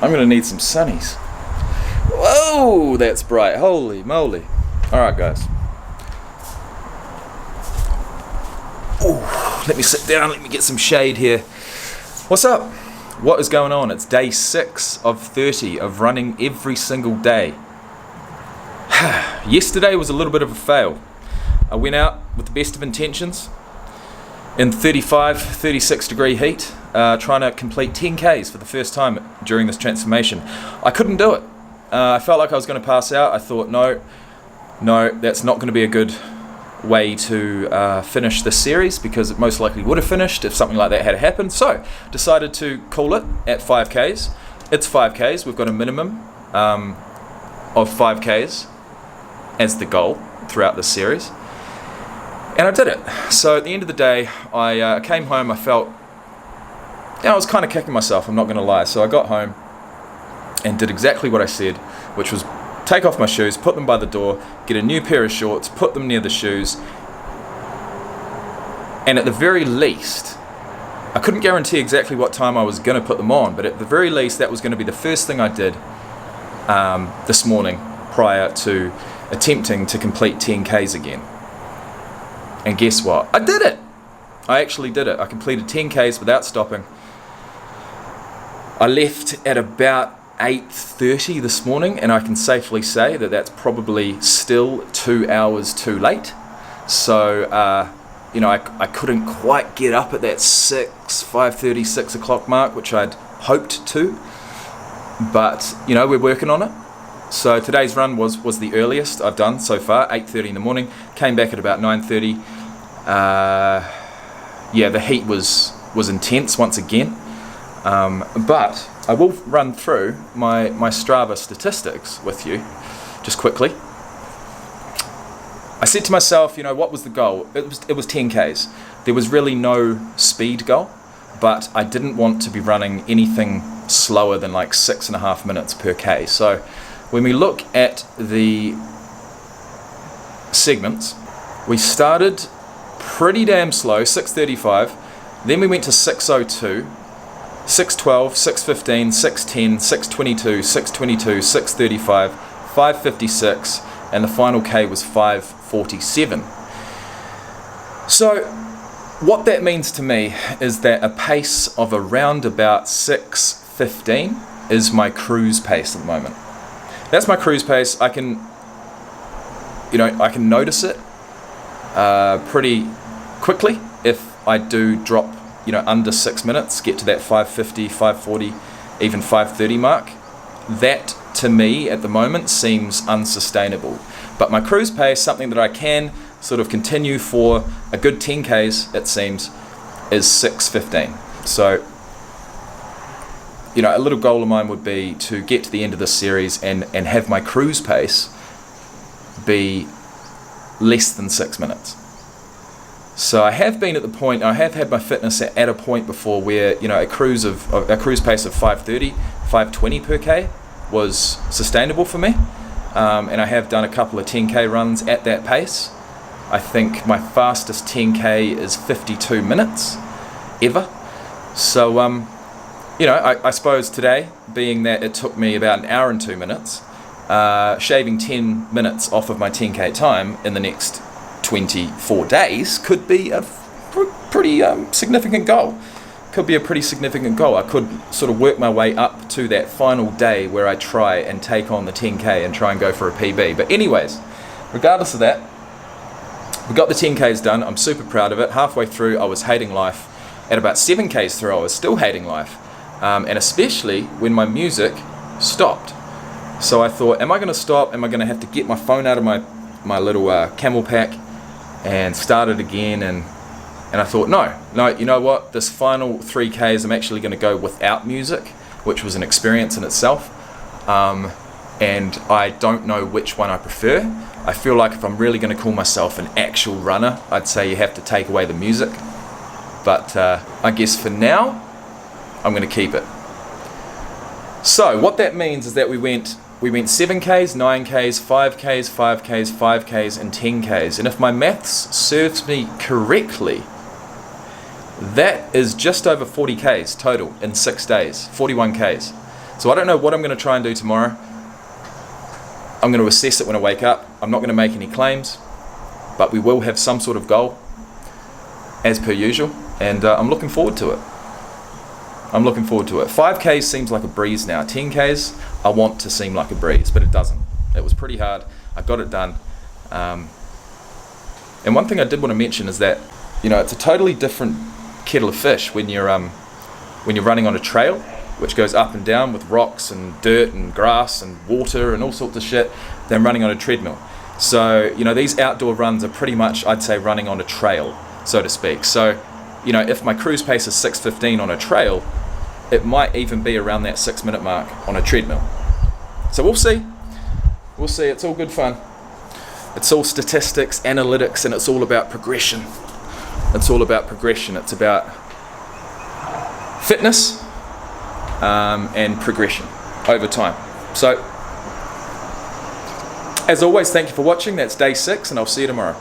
I'm gonna need some sunnies. Whoa, that's bright. Holy moly. Alright guys. Ooh, let me sit down, let me get some shade here. What's up? What is going on? It's day 6 of 30 of running every single day. Yesterday was a little bit of a fail. I went out with the best of intentions in 35, 36 degree heat, trying to complete 10Ks for the first time during this transformation. I couldn't do it. I felt like I was going to pass out. I thought, no, that's not going to be a good way to finish this series, because it most likely would have finished if something like that had happened. So, decided to call it at 5Ks. It's 5Ks. We've got a minimum of 5Ks as the goal throughout this series. And I did it. So at the end of the day, I came home, I felt, I was kind of kicking myself, I'm not going to lie. So I got home and did exactly what I said, which was take off my shoes, put them by the door, get a new pair of shorts, put them near the shoes. And at the very least, I couldn't guarantee exactly what time I was going to put them on, but at the very least, that was going to be the first thing I did this morning prior to attempting to complete 10Ks again. And guess what? I did it! I actually did it. I completed 10Ks without stopping. I left at about 8:30 this morning, and I can safely say that that's probably still 2 hours too late. So, I couldn't quite get up at that 5:30, 6 o'clock mark, which I'd hoped to. But, we're working on it. So today's run was the earliest I've done so far, 8:30 in the morning. Came back at about 9:30. The heat was intense once again. But I will run through my Strava statistics with you, just quickly. I said to myself, what was the goal? It was 10Ks. There was really no speed goal, but I didn't want to be running anything slower than like 6.5 minutes per K. So when we look at the segments, we started pretty damn slow, 6:35, then we went to 6:02, 6:12, 6:15, 6:10, 6:22, 6:22, 6:35, 5:56, and the final K was 5:47. So what that means to me is that a pace of around about 6:15 is my cruise pace at the moment. That's my cruise pace. I can notice it pretty quickly if I do drop, under 6 minutes, get to that 5:50, 5:40, even 5:30 mark. That, to me, at the moment, seems unsustainable. But my cruise pace, something that I can sort of continue for a good 10Ks, it seems, is 6:15. So, a little goal of mine would be to get to the end of this series and have my cruise pace be less than 6 minutes. So I have been at the point, I have had my fitness at a point before where, a cruise pace of 5:30, 5:20 per K was sustainable for me. And I have done a couple of 10K runs at that pace. I think my fastest 10K is 52 minutes ever. So, I suppose today, being that it took me about an hour and 2 minutes, shaving 10 minutes off of my 10K time in the next 24 days could be a pretty significant goal. Could be a pretty significant goal. I could sort of work my way up to that final day where I try and take on the 10K and try and go for a PB. But anyways, regardless of that, we got the 10Ks done. I'm super proud of it. Halfway through, I was hating life. At about 7Ks through, I was still hating life. And especially when my music stopped. So I thought, am I going to stop? Am I going to have to get my phone out of my little camel pack and start it again? And I thought, no, you know what? This final 3Ks, I'm actually going to go without music, which was an experience in itself. And I don't know which one I prefer. I feel like if I'm really going to call myself an actual runner, I'd say you have to take away the music. But I guess for now, I'm going to keep it. So what that means is that we went 7Ks, 9Ks, 5Ks, 5Ks, 5Ks, and 10Ks. And if my maths serves me correctly, that is just over 40Ks total in 6 days, 41Ks. So I don't know what I'm going to try and do tomorrow. I'm going to assess it when I wake up. I'm not going to make any claims, but we will have some sort of goal as per usual, and I'm looking forward to it. 5Ks seems like a breeze now. 10Ks I want to seem like a breeze, but it doesn't. It was pretty hard. I got it done. And one thing I did want to mention is that, it's a totally different kettle of fish when you're running on a trail, which goes up and down with rocks and dirt and grass and water and all sorts of shit, than running on a treadmill. So, these outdoor runs are pretty much, I'd say, running on a trail, so to speak. So, if my cruise pace is 6:15 on a trail, it might even be around that 6-minute mark on a treadmill. So we'll see. It's all good fun. It's all statistics, analytics, and it's all about progression. It's about fitness and progression over time. So, as always, thank you for watching. That's day 6, and I'll see you tomorrow.